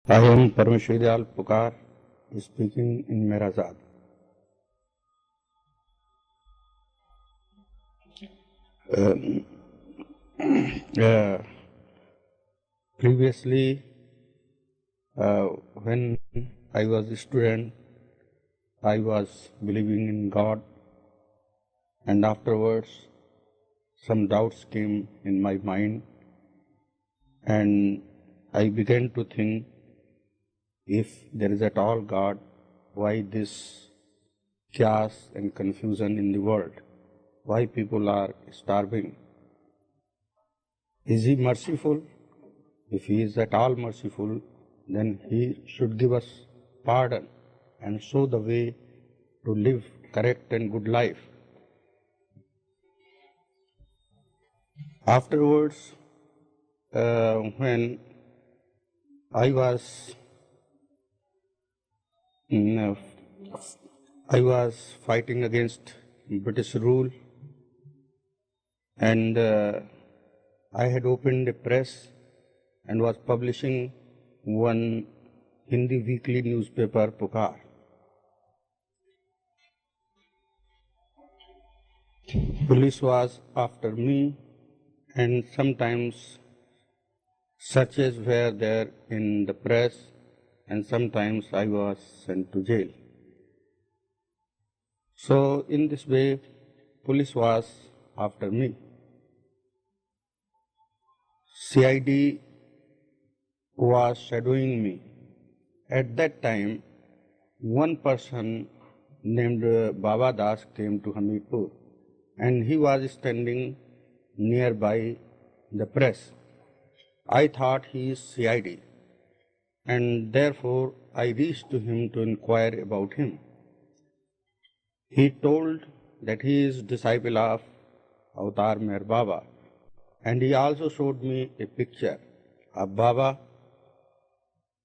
I am Parameshwar Pukar speaking in Meherazad. Uh, Previously, when I was a student, I was believing in God, and afterwards some doubts came in my mind, and I began to think, if there is at all God, why this chaos and confusion in the world? Why people are starving? Is He merciful? If He is at all merciful, then He should give us pardon and show the way to live correct and good life. Afterwards, when I was fighting against British rule, and I had opened a press and was publishing one Hindi weekly newspaper, Pukar. Police was after me, and sometimes searches were there in the press, and sometimes I was sent to jail. So in this way, police was after me. CID was shadowing me. At that time, one person named Baba Das came to Hamidpur, and he was standing nearby the press. I thought he is CID, and therefore I reached to him to inquire about him. He told that he is disciple of Avatar Meher Baba, and he also showed me a picture of Baba.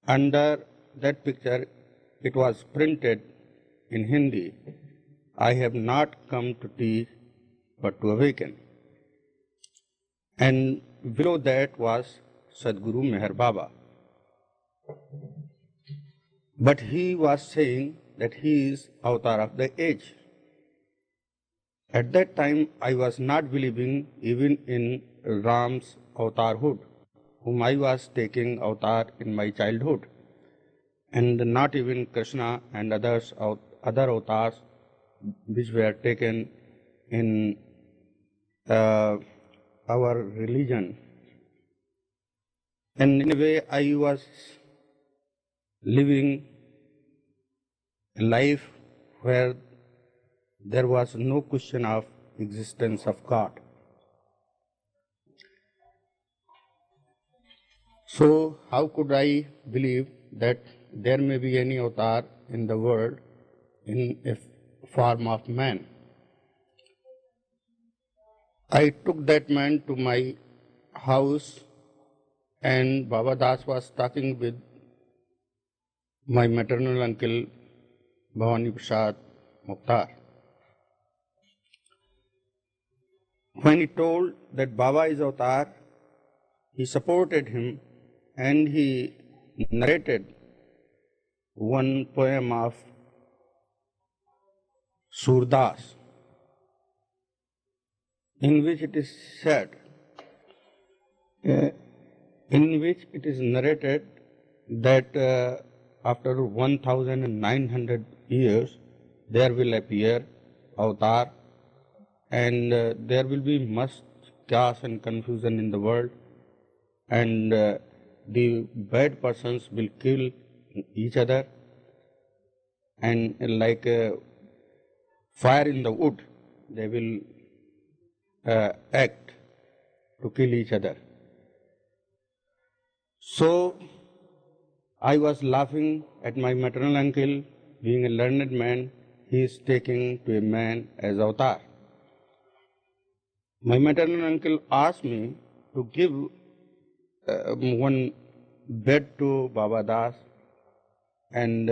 Under that picture, it was printed in Hindi, "I have not come to teach, but to awaken." And below that was Sadguru Meher Baba. But he was saying that he is Avatar of the age. At that time, I was not believing even in Ram's avatarhood, whom I was taking avatar in my childhood, and not even Krishna and other avatars which were taken in our religion. And in a way, I was living a life where there was no question of existence of God. So how could I believe that there may be any avatar in the world in a form of man? I took that man to my house, and Baba Das was talking with my maternal uncle, Bhavani Prasad Mukhtar. When he told that Baba is avatar, he supported him, and he narrated one poem of Surdas, in which it is said, in which it is narrated that after 1900 years there will appear avatar, and there will be much chaos and confusion in the world, and the bad persons will kill each other, and like fire in the wood, they will act to kill each other. So I was laughing at my maternal uncle, being a learned man, he is taking to a man as avatar. My maternal uncle asked me to give one bed to Baba Das, and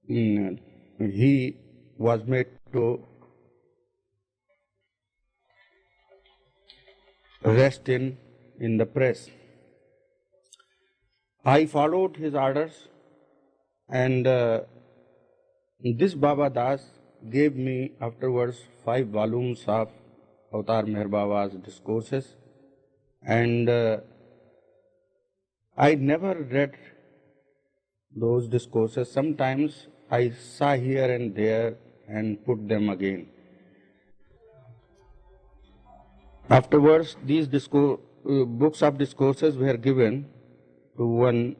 he was made to rest in the press. I followed his orders, and this Baba Das gave me afterwards 5 volumes of Avatar Meher Baba's discourses, and I never read those discourses. Sometimes I saw here and there and put them again. Afterwards, these books of discourses were given to one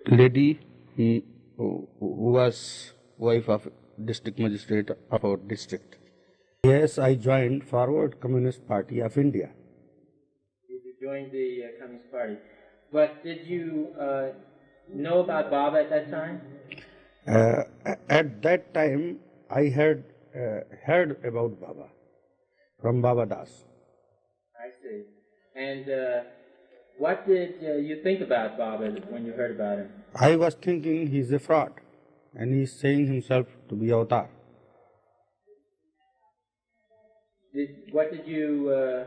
lady who was wife of district magistrate of our district. Yes, I joined Forward Communist Party of India. You joined the Communist Party. But did you know about Baba at that time? At that time, I had heard about Baba from Baba Das. I see. And what did you think about Baba when you heard about him? I was thinking he's a fraud, and he's saying himself to be Avatar. What did you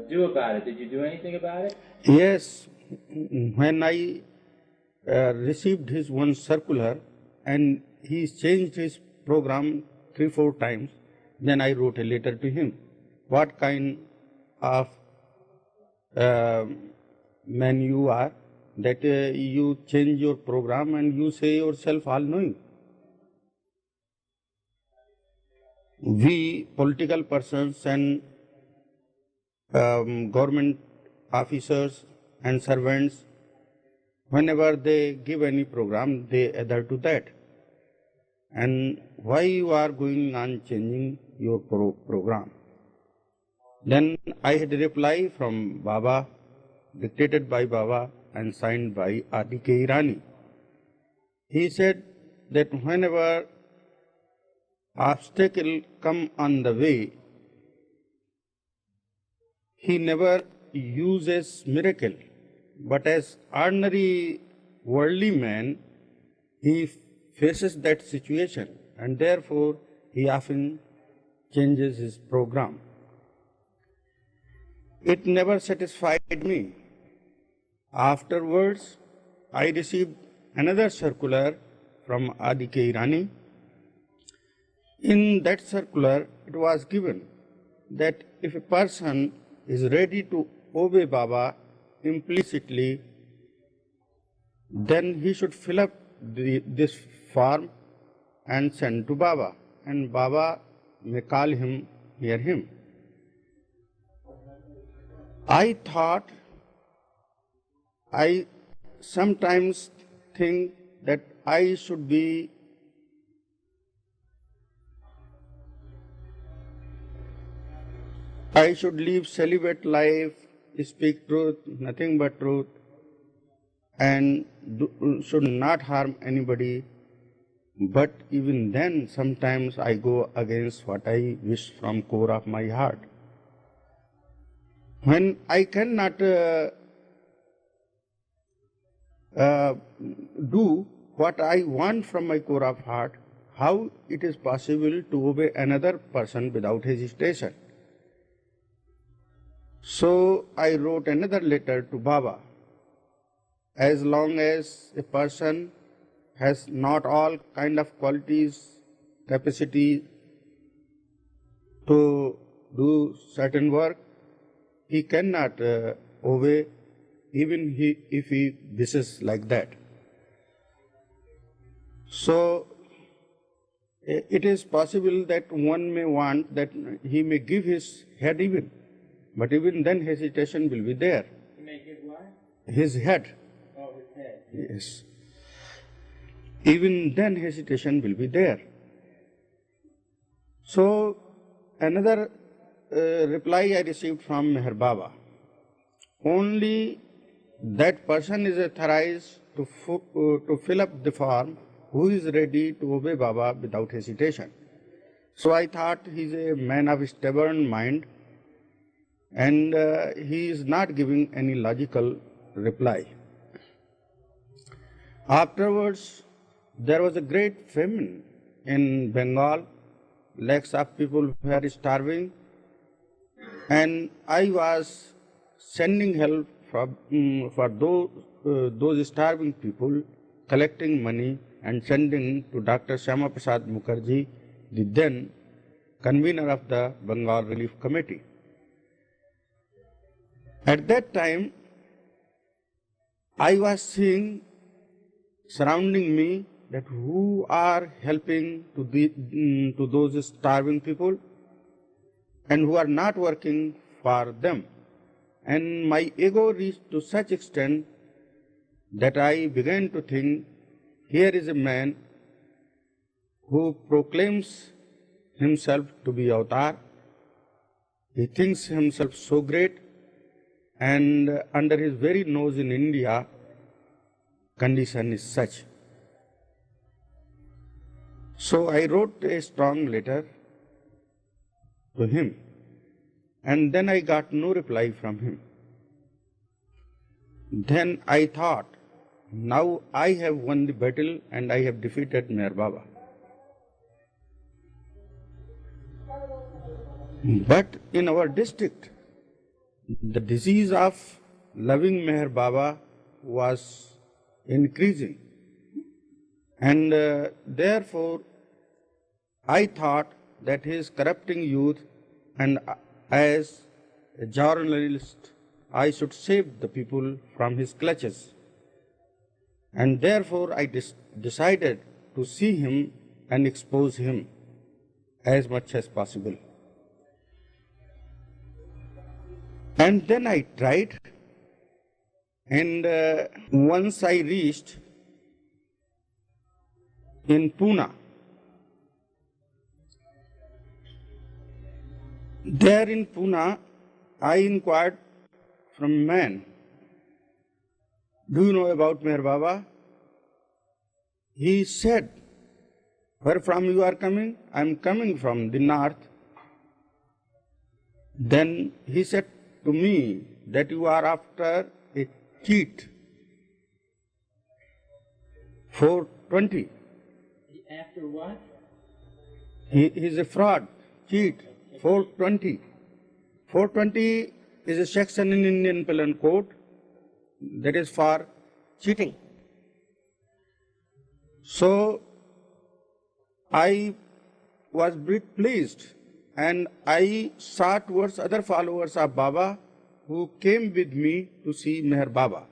do about it? Did you do anything about it? Yes, when I received his one circular and he changed his program 3-4 times, then I wrote a letter to him. What kind of man you are that you change your program and you say yourself all-knowing? We political persons and government officers and servants, whenever they give any program, they adhere to that. And why you are going on changing your program? Then I had a reply from Baba, dictated by Baba and signed by R.D.K. Irani. He said that whenever obstacle come on the way, he never uses miracle, but as ordinary worldly man, he faces that situation, and therefore he often changes his program. It never satisfied me. Afterwards, I received another circular from R.D.K. Irani. In that circular, it was given that if a person is ready to obey Baba implicitly, then he should fill up this form and send to Baba, and Baba may call him, hear him. I sometimes think that I should live celibate life, speak truth, nothing but truth, and should not harm anybody. But even then, sometimes I go against what I wish from core of my heart. When I cannot do what I want from my core of heart, how it is possible to obey another person without hesitation? So I wrote another letter to Baba. As long as a person has not all kind of qualities, capacity to do certain work, he cannot obey even if he wishes like that. So it is possible that one may want that he may give his head even, but even then hesitation will be there. He may give what? His head. Oh, his head. Yes. Even then hesitation will be there. So another reply I received from Meher Baba. Only that person is authorized to fill up the form who is ready to obey Baba without hesitation. So I thought he is a man of stubborn mind, and he is not giving any logical reply. Afterwards, there was a great famine in Bengal. Lakhs of people were starving, and I was sending help for those starving people, collecting money and sending to Dr. Shyama Prasad Mukherjee, the then convener of the Bengal Relief Committee. At that time, I was seeing surrounding me that who are helping to those starving people and who are not working for them. And my ego reached to such extent that I began to think, here is a man who proclaims himself to be avatar. He thinks himself so great, and under his very nose in India, condition is such. So I wrote a strong letter to him, and then I got no reply from him. Then I thought, now I have won the battle and I have defeated Meher Baba. But in our district, the disease of loving Meher Baba was increasing, and therefore I thought that he is corrupting youth, and as a journalist I should save the people from his clutches. And therefore I decided to see him and expose him as much as possible. And then I tried, and once I reached in Pune. There in Pune, I inquired from a man, do you know about Meher Baba? He said, where from you are coming? I am coming from the north. Then he said to me that you are after a cheat. 420. After what? He is a fraud, cheat. 420. 420 is a section in Indian Penal Code that is for cheating. So I was very pleased, and I saw towards other followers of Baba who came with me to see Meher Baba.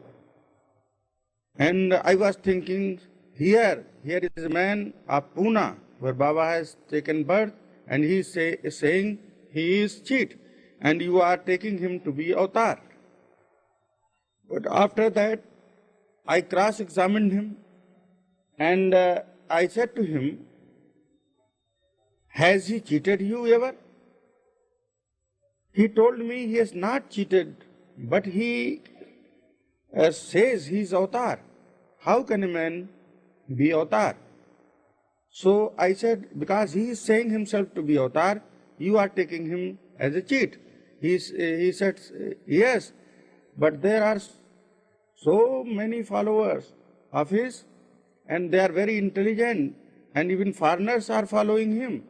And I was thinking, here is a man of Pune where Baba has taken birth, and he is saying he is cheat, and you are taking him to be avatar. But after that, I cross-examined him, and I said to him, has he cheated you ever? He told me he has not cheated, but he says he is avatar. How can a man be avatar? So I said, because he is saying himself to be avatar, you are taking him as a cheat. He said, yes, but there are so many followers of his, and they are very intelligent, and even foreigners are following him.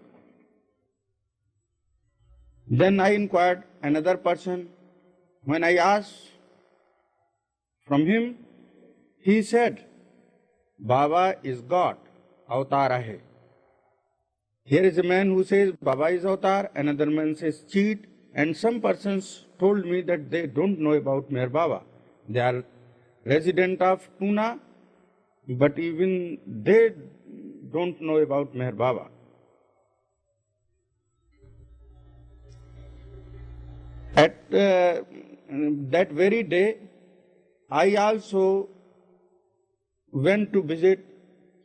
Then I inquired another person. When I asked from him, he said, Baba is God, avatar hai. Here is a man who says Baba is avatar, another man says cheat, and some persons told me that they don't know about Meher Baba. They are resident of Pune, but even they don't know about Meher Baba. At that very day, I also went to visit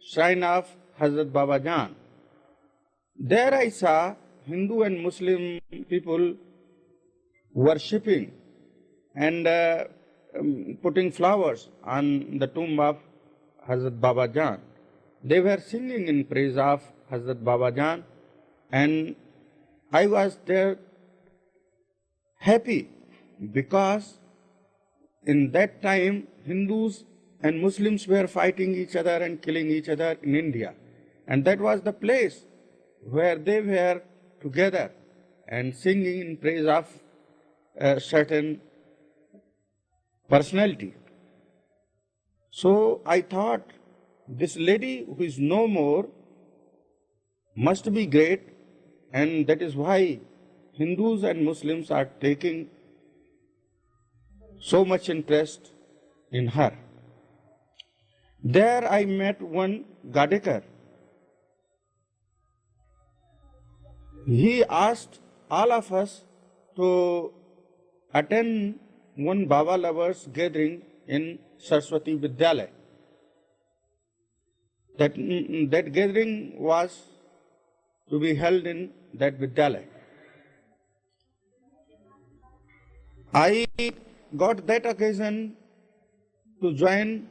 shrine of Hazrat Baba Jan. There I saw Hindu and Muslim people worshipping and putting flowers on the tomb of Hazrat Baba Jan. They were singing in praise of Hazrat Baba Jan, and I was there happy because in that time Hindus and Muslims were fighting each other and killing each other in India. And that was the place where they were together and singing in praise of certain personality. So I thought this lady who is no more must be great, and that is why Hindus and Muslims are taking so much interest in her. There I met one Gadekar. He asked all of us to attend one Baba lovers gathering in Saraswati Vidyalaya. That gathering was to be held in that Vidyalaya. I got that occasion to join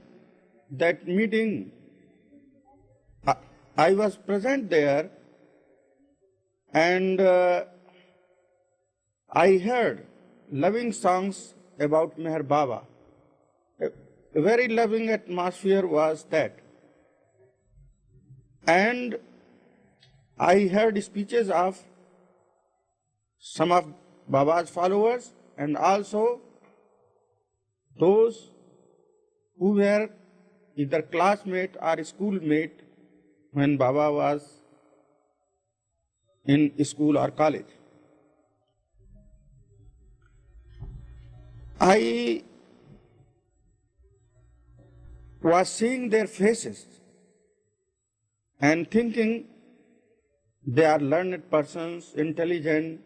that meeting. I was present there, and I heard loving songs about Meher Baba. A very loving atmosphere was that. And I heard speeches of some of Baba's followers and also those who were either classmate or schoolmate when Baba was in school or college. I was seeing their faces and thinking they are learned persons, intelligent,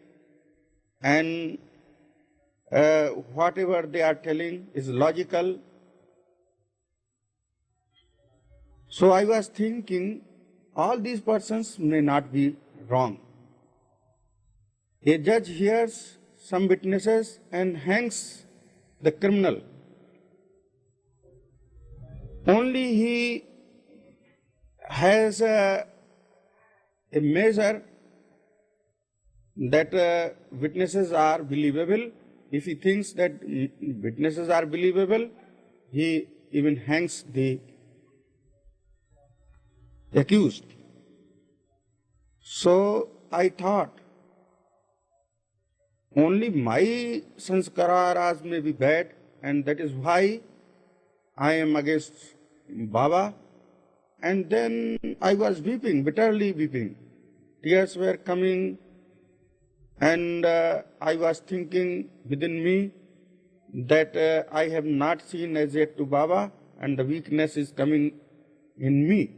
and whatever they are telling is logical. So I was thinking all these persons may not be wrong. A judge hears some witnesses and hangs the criminal. Only he has a measure that witnesses are believable. If he thinks that witnesses are believable, he even hangs the accused. So I thought, only my sanskaras may be bad, and that is why I am against Baba. And then I was weeping, bitterly weeping. Tears were coming, and I was thinking within me that I have not seen as yet to Baba, and the weakness is coming in me.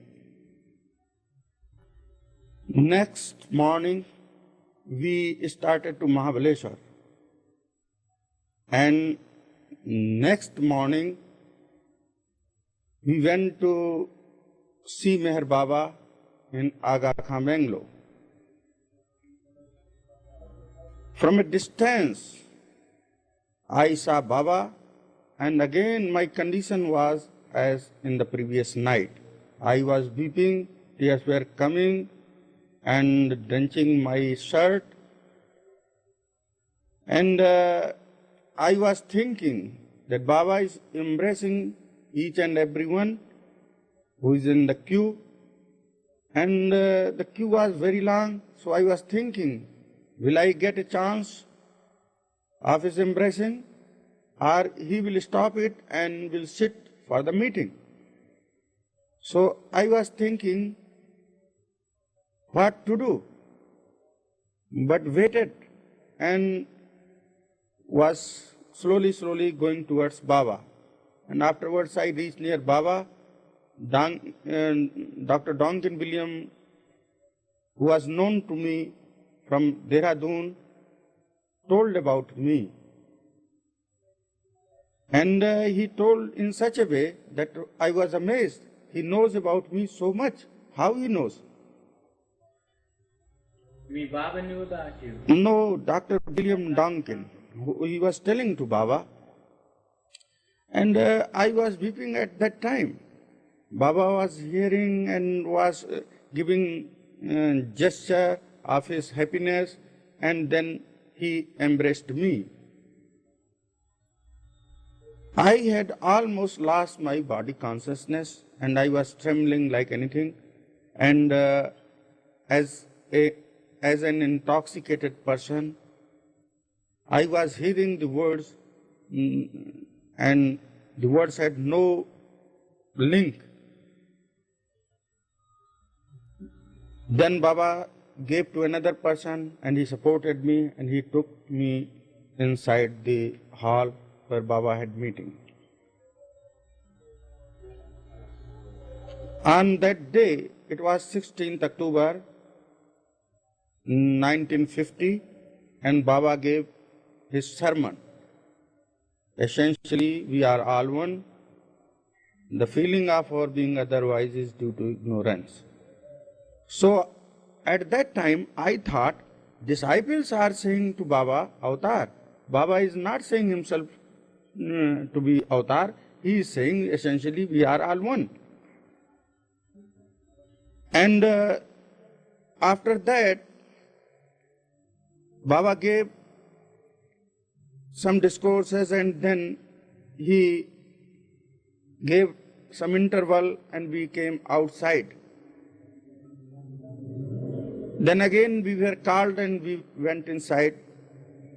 Next morning, we started to Mahabaleshwar. And next morning, we went to see Meher Baba in Aga Khan, Bangalore. From a distance, I saw Baba, and again my condition was as in the previous night. I was weeping, tears were coming and drenching my shirt. And I was thinking that Baba is embracing each and everyone who is in the queue. And the queue was very long, so I was thinking, will I get a chance of his embracing, or he will stop it and will sit for the meeting? So I was thinking what to do, but waited and was slowly going towards Baba. And afterwards I reached near Baba. Dr. Donkin William, who was known to me from Dehradun, told about me. And he told in such a way that I was amazed. He knows about me so much. How he knows? You mean Baba knew about you? No, Dr. William Donkin. He was telling to Baba. And I was weeping at that time. Baba was hearing and was giving gesture of his happiness, and then he embraced me. I had almost lost my body consciousness, and I was trembling like anything. And as an intoxicated person, I was hearing the words, and the words had no link. Then Baba gave to another person and he supported me and he took me inside the hall where Baba had meeting. On that day, it was 16th October 1950, and Baba gave his sermon. Essentially, we are all one. The feeling of our being otherwise is due to ignorance. So, at that time, I thought disciples are saying to Baba, Avatar. Baba is not saying himself to be Avatar. He is saying essentially we are all one. And after that, Baba gave some discourses and then he gave some interval and we came outside. Then again we were called and we went inside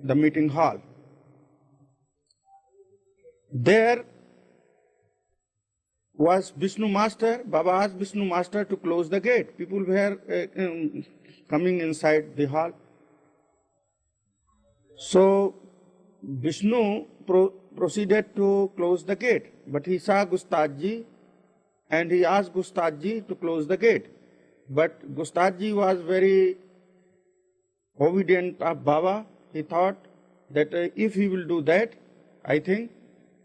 the meeting hall. There was Vishnu Master. Baba asked Vishnu Master to close the gate. People were coming inside the hall. So Vishnu proceeded to close the gate, but he saw Gustadji and he asked Gustadji to close the gate. But Gustadji was very obedient of Baba. He thought that if he will do that, I think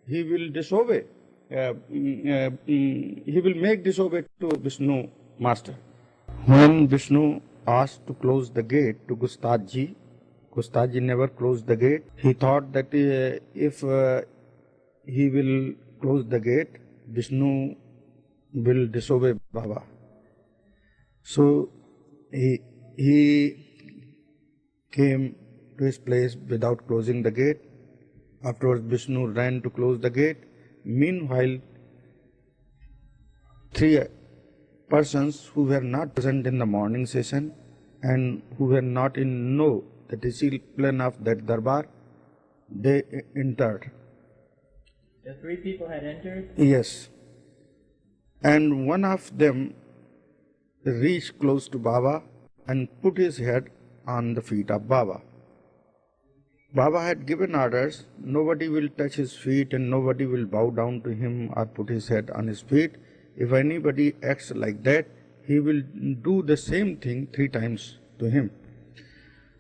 he will disobey. He will make disobey to Vishnu Master. When Vishnu asked to close the gate to Gustadji, Gustadji never closed the gate. He thought that if he will close the gate, Vishnu will disobey Baba. So he came to his place without closing the gate. Afterwards, Vishnu ran to close the gate. Meanwhile, three persons who were not present in the morning session and who were not in the discipline of that darbar, they entered. The three people had entered? Yes. And one of them reached close to Baba and put his head on the feet of Baba. Baba had given orders, nobody will touch his feet and nobody will bow down to him or put his head on his feet. If anybody acts like that, he will do the same thing 3 times to him.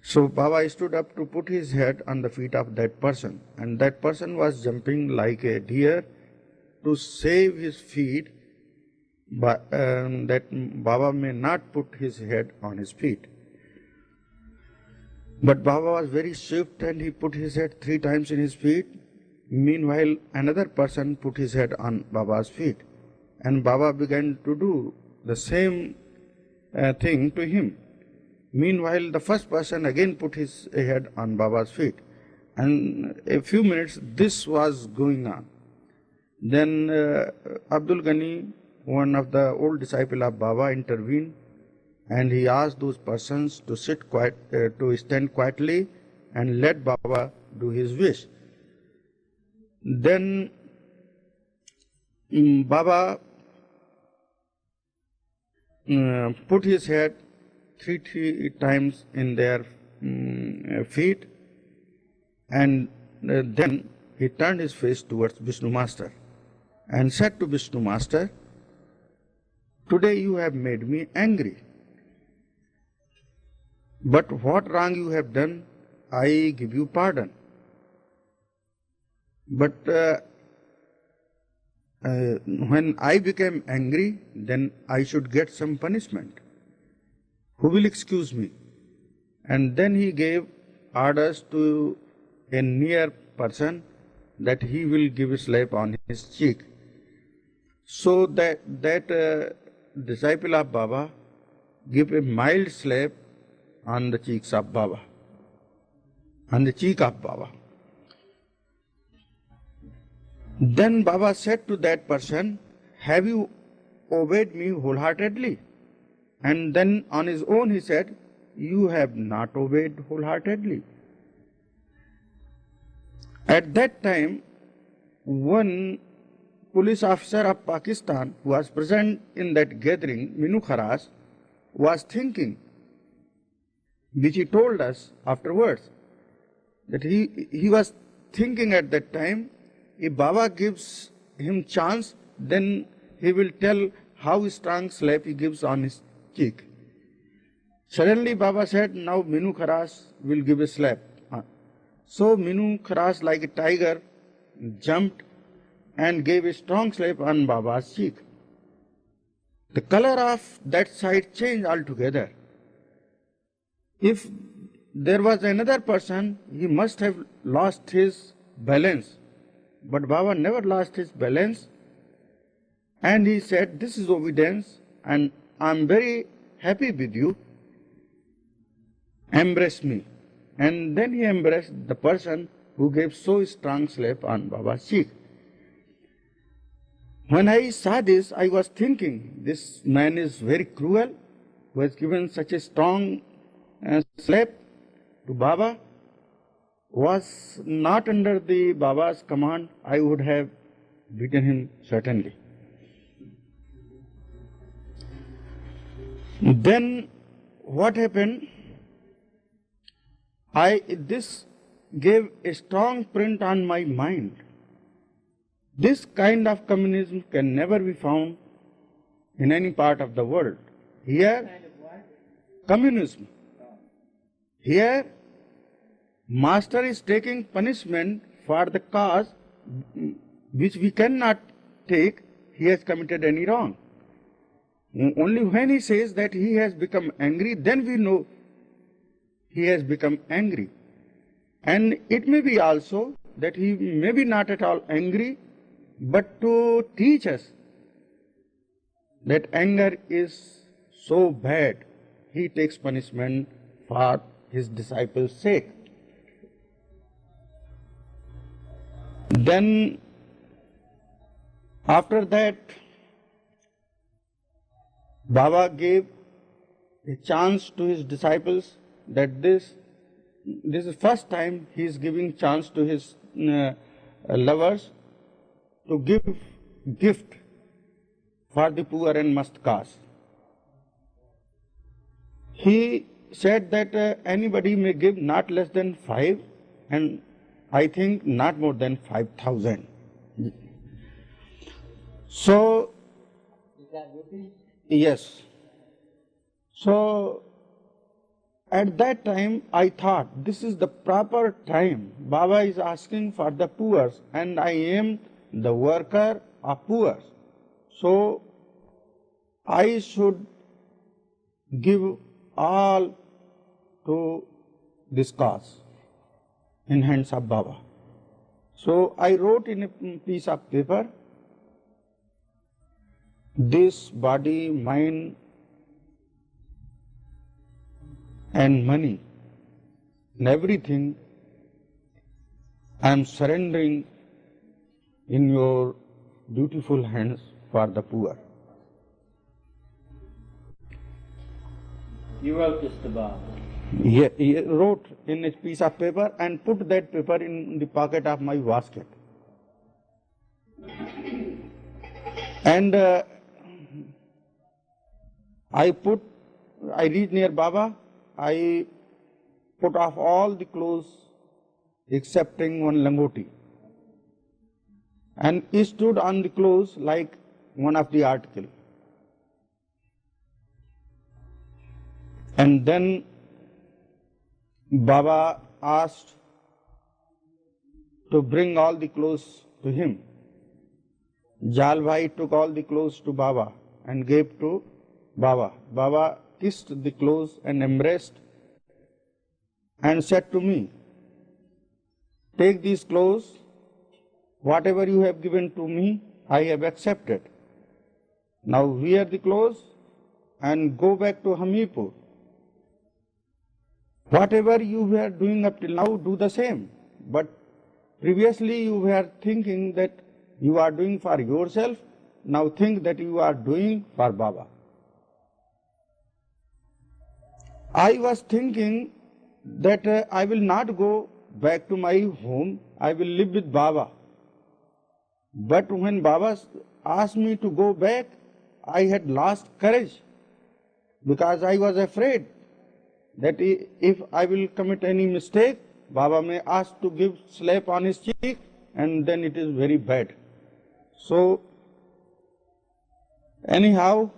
So Baba stood up to put his head on the feet of that person, and that person was jumping like a deer to save his feet, but that Baba may not put his head on his feet. But Baba was very swift and he put his head 3 times in his feet. Meanwhile, another person put his head on Baba's feet, and Baba began to do the same thing to him. Meanwhile, the first person again put his head on Baba's feet. And a few minutes this was going on. Then Abdul Ghani, one of the old disciples of Baba, intervened and he asked those persons to stand quietly and let Baba do his wish. Then Baba put his head 3 times in their feet, and then he turned his face towards Vishnu Master and said to Vishnu Master, "Today you have made me angry. But what wrong you have done, I give you pardon. But when I became angry, then I should get some punishment. Who will excuse me?" And then he gave orders to a near person that he will give a slap on his cheek. So that disciple of Baba gave a mild slap on the cheeks of Baba, on the cheek of Baba. Then Baba said to that person, "Have you obeyed me wholeheartedly?" And then on his own he said, "You have not obeyed wholeheartedly." At that time, one police officer of Pakistan who was present in that gathering, Meherazad, was thinking, which he told us afterwards, that he was thinking at that time, if Baba gives him chance, then he will tell how strong slap he gives on his cheek. Suddenly Baba said, now Meherazad will give a slap. So Meherazad, like a tiger, jumped and gave a strong slap on Baba's cheek. The color of that side changed altogether. If there was another person, he must have lost his balance. But Baba never lost his balance. And he said, this is obedience and I am very happy with you. Embrace me. And then he embraced the person who gave so strong slap on Baba's cheek. When I saw this, I was thinking, this man is very cruel, who has given such a strong slap to Baba. Was not under the Baba's command, I would have beaten him certainly. Then what happened? This gave a strong print on my mind. This kind of communism can never be found in any part of the world. Here, communism. Here, master is taking punishment for the cause which we cannot take. He has committed any wrong. Only when he says that he has become angry, then we know he has become angry. And it may be also that he may be not at all angry, but to teach us that anger is so bad, he takes punishment for his disciples' sake. Then, after that, Baba gave a chance to his disciples that this is the first time he is giving chance to his lovers to give gift for the poor and must cause. He said that anybody may give not less than 5 and I think not more than 5,000. So, is that rupees? Yes. So, at that time I thought this is the proper time. Baba is asking for the poor and I am the worker of poor. So, I should give all to this cause in hands of Baba. So, I wrote in a piece of paper, this body, mind and money and everything I am surrendering in your beautiful hands for the poor. You wrote this to Baba? He wrote in a piece of paper and put that paper in the pocket of my basket. And I reached near Baba, I put off all the clothes excepting one langoti and he stood on the clothes like one of the article. And then Baba asked to bring all the clothes to him. Jal Bhai took all the clothes to Baba and gave to Baba. Baba kissed the clothes and embraced and said to me, take these clothes, whatever you have given to me, I have accepted. Now wear the clothes and go back to Hamirpur. Whatever you were doing up till now, do the same. But previously you were thinking that you are doing for yourself, now think that you are doing for Baba. I was thinking that I will not go back to my home, I will live with Baba. But when Baba asked me to go back, I had lost courage because I was afraid that if I will commit any mistake, Baba may ask to give slap on his cheek and then it is very bad. So anyhow,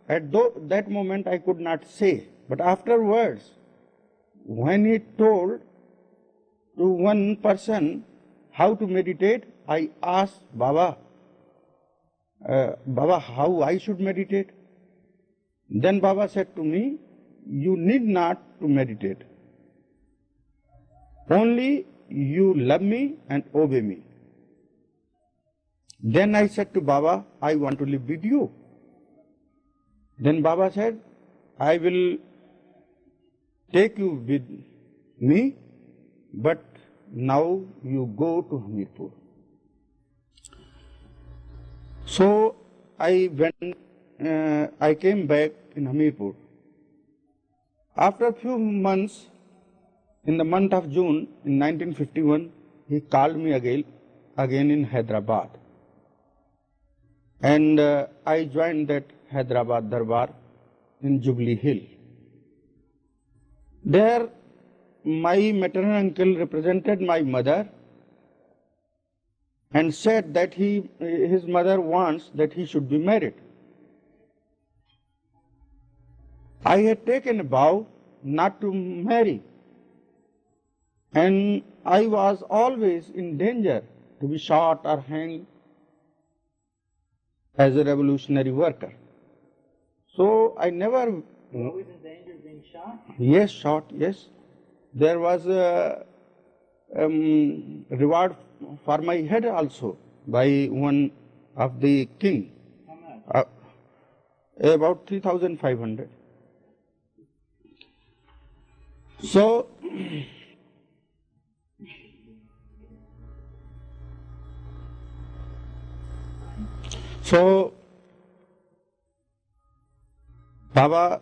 at that moment I could not say. But afterwards, when he told to one person how to meditate, I asked Baba, Baba, how I should meditate? Then Baba said to me, you need not to meditate. Only you love me and obey me. Then I said to Baba, I want to live with you. Then Baba said, I will take you with me, but now you go to Hamirpur. So I came back in Hamirpur. After a few months, in the month of June in 1951, he called me again in Hyderabad. And I joined that Hyderabad Darbar in Jubilee Hill. There, my maternal uncle represented my mother and said that his mother wants that he should be married. I had taken a vow not to marry, and I was always in danger to be shot or hanged as a revolutionary worker. So I never... Always in danger of being shot? Yes, shot, yes. There was a reward for my head also by one of the king. How much? About 3,500. So Baba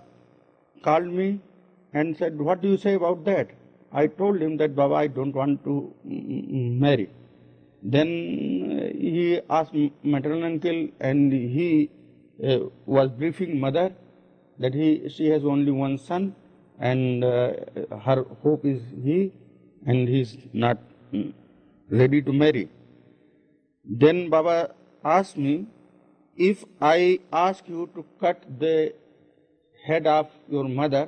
called me and said, what do you say about that? I told him that, Baba, I don't want to marry. Then he asked maternal uncle, and he was briefing mother that she has only one son, and her hope is he, and he is not ready to marry. Then Baba asked me, if I ask you to cut the head of your mother,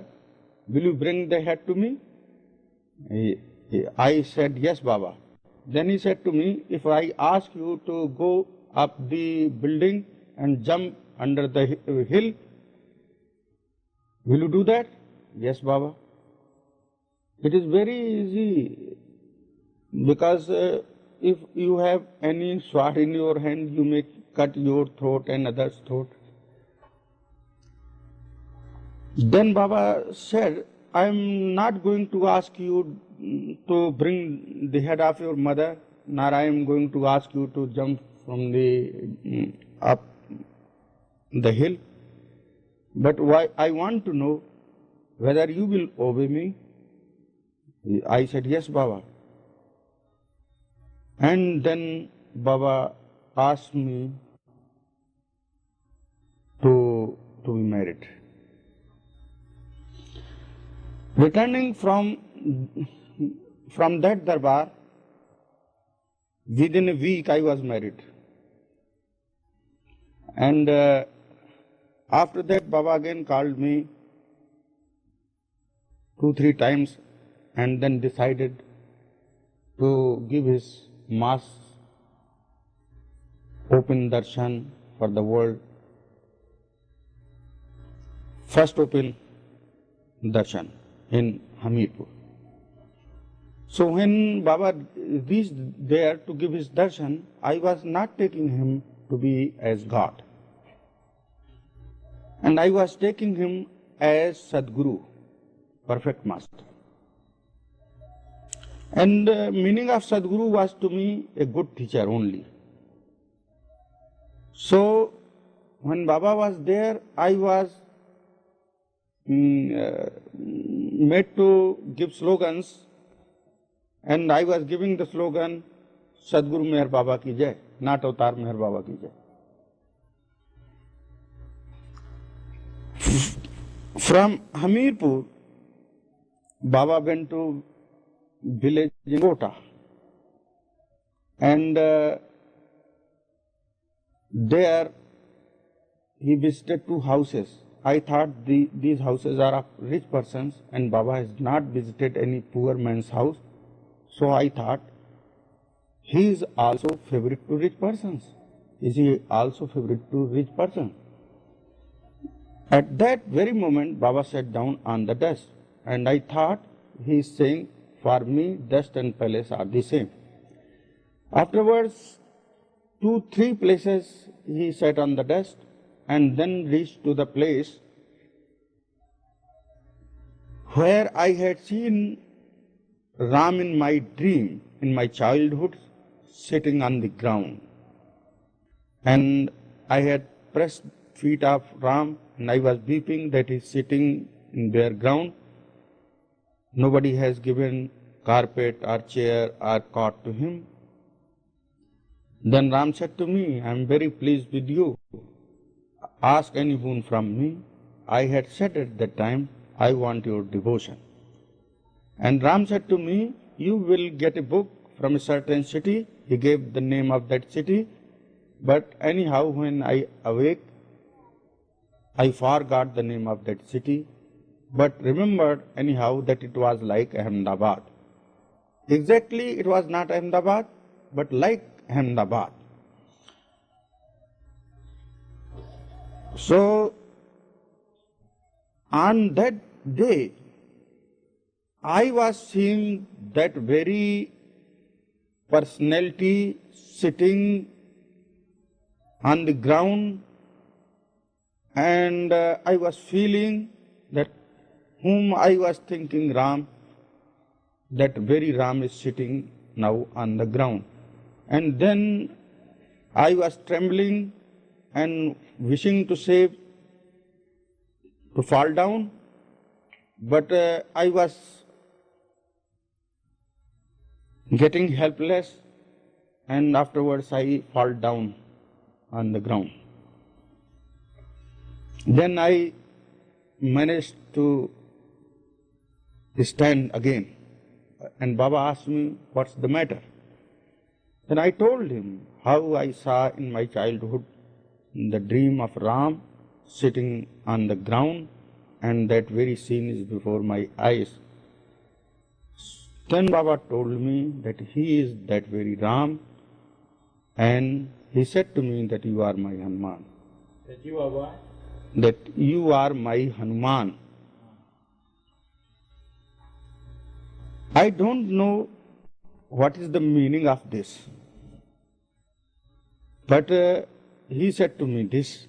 will you bring the head to me? I said, yes, Baba. Then he said to me, if I ask you to go up the building and jump under the hill, will you do that? Yes, Baba. It is very easy, because if you have any sword in your hand, you may cut your throat and others' throat. Then Baba said, I am not going to ask you to bring the head of your mother, nor I am going to ask you to jump from the up the hill. But I want to know whether you will obey me. I said, yes, Baba. And then Baba asked me to be married. Returning from that darbar, within a week I was married. And after that, Baba again called me 2-3 times and then decided to give his mass open darshan for the world. First open darshan in Hamirpur. So when Baba reached there to give his darshan, I was not taking him to be as God. And I was taking him as Sadguru, perfect master. And the meaning of Sadguru was to me a good teacher only. So when Baba was there, I was made to give slogans, and I was giving the slogan, Sadguru Meher Baba ki Jai. नाट अवतार मेहर बाबा की जय। From Hamirpur, Baba went to village in Kota, and there he visited two houses. I thought these houses are of rich persons, and Baba has not visited any poor man's house. So I thought, he is also favorite to rich persons. Is he also favorite to rich person? At that very moment, Baba sat down on the dust, and I thought he is saying, for me, dust and palace are the same. Afterwards, 2-3 places he sat on the dust, and then reached to the place where I had seen Ram in my dream, in my childhood, sitting on the ground. And I had pressed feet of Ram, and I was weeping that he is sitting in bare ground. Nobody has given carpet or chair or cot to him. Then Ram said to me, I am very pleased with you. Ask any boon from me. I had said at that time, I want your devotion. And Ram said to me, you will get a book from a certain city. He gave the name of that city. But anyhow, when I awake, I forgot the name of that city, but remembered anyhow that it was like Ahmedabad. Exactly, it was not Ahmedabad, but like Ahmedabad. So, on that day, I was seeing that very personality sitting on the ground, and I was feeling that whom I was thinking Ram, that very Ram is sitting now on the ground. And then I was trembling and wishing to say, to fall down, but I was getting helpless, and afterwards I fall down on the ground. Then I managed to stand again, and Baba asked me, what's the matter? Then I told him how I saw in my childhood the dream of Ram sitting on the ground, and that very scene is before my eyes. Then Baba told me that he is that very Ram, and he said to me that you are my Hanuman. That you are what? That you are my Hanuman. I don't know what is the meaning of this, but he said to me this.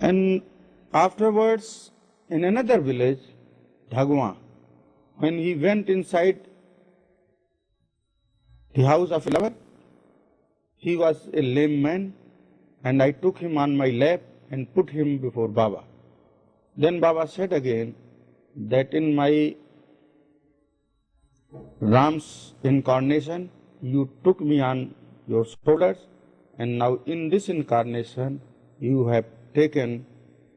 And afterwards, in another village, Dhagwa, when he went inside the house of a lover, he was a lame man, and I took him on my lap and put him before Baba. Then Baba said again that in my Ram's incarnation, you took me on your shoulders, and now in this incarnation, you have taken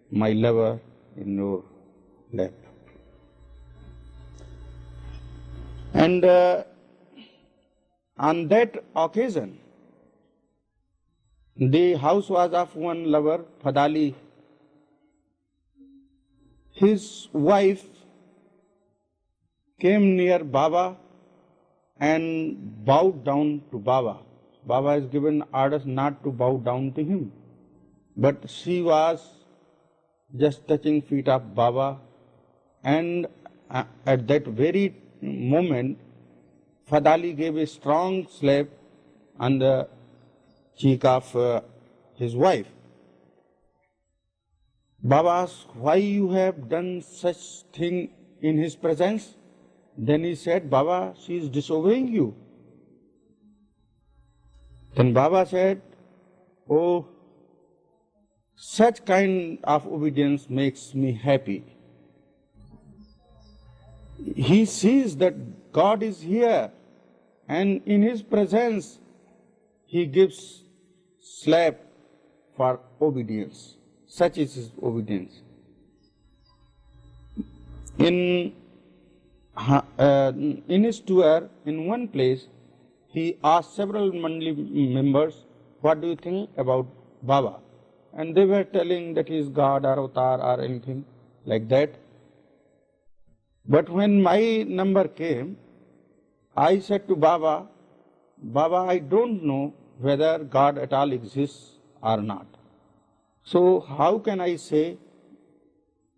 my lover in your lap. And on that occasion, the house was of one lover, Fadali. His wife came near Baba and bowed down to Baba. Baba has given orders not to bow down to him, but she was just touching feet of Baba, and at that very moment, Fadali gave a strong slap on the cheek of his wife. Baba asked, why you have done such thing in his presence? Then he said, Baba, she is disobeying you. Then Baba said, oh, such kind of obedience makes me happy. He sees that God is here, and in his presence he gives slap for obedience. Such is his obedience. In his tour, in one place, he asked several Mandali members, what do you think about Baba? And they were telling that he is God or avatar or anything like that. But when my number came, I said to Baba, Baba, I don't know whether God at all exists or not. So how can I say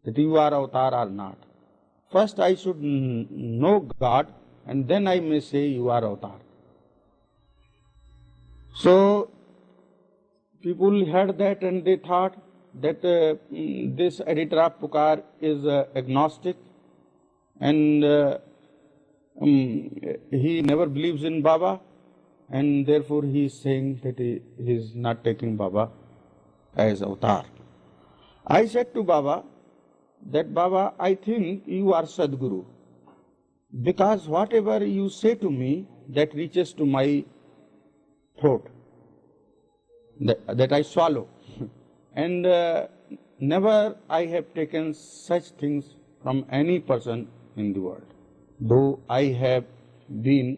that you are avatar or not? First I should know God, and then I may say you are avatar. So people heard that and they thought that this editor of Pukar is agnostic and he never believes in Baba, and therefore he is saying that he is not taking Baba as avatar. I said to Baba that, Baba, I think you are Sadguru, because whatever you say to me, that reaches to my throat, that I swallow. And never I have taken such things from any person in the world. Though I have been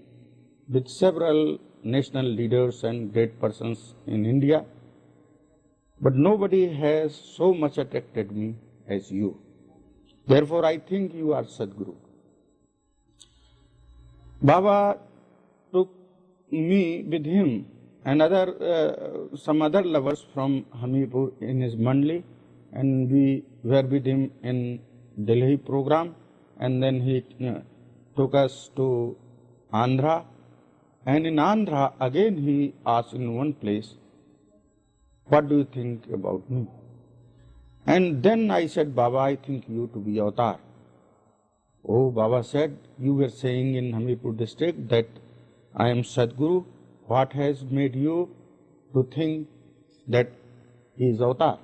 with several national leaders and great persons in India, but nobody has so much attracted me as you. Therefore, I think you are Sadguru. Baba took me with him and some other lovers from Hamipur in his Mandali, and we were with him in Delhi program, and then he took us to Andhra, and in Andhra again he asked in one place, what do you think about me? And then I said, Baba, I think you to be avatar. Oh, Baba said, you were saying in Hamipur district that I am Sadguru. What has made you to think that he is avatar?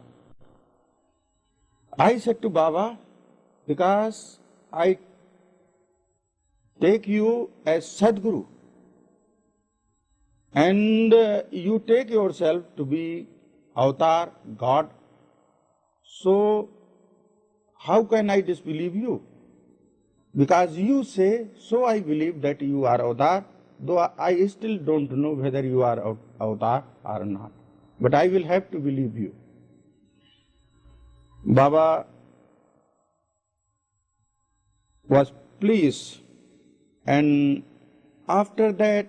I said to Baba, because I take you as Sadguru, and you take yourself to be avatar, God. So how can I disbelieve you? Because you say, so I believe that you are avatar, though I still don't know whether you are avatar or not. But I will have to believe you. Baba was pleased, and after that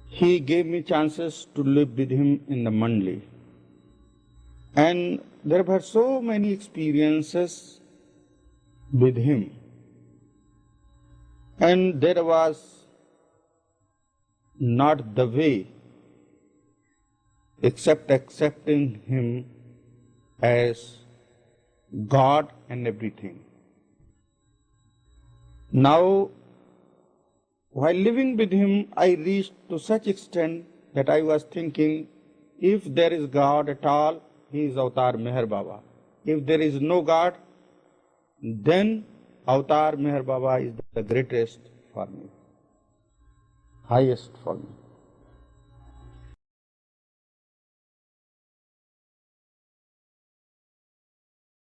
he gave me chances to live with him in the Mandali. And there were so many experiences with him. And there was not the way except accepting him as God and everything. Now, while living with him, I reached to such extent that I was thinking, if there is God at all, he is Avatar Meher Baba. If there is no God, then Avatar Meher Baba is the greatest for me, highest for me.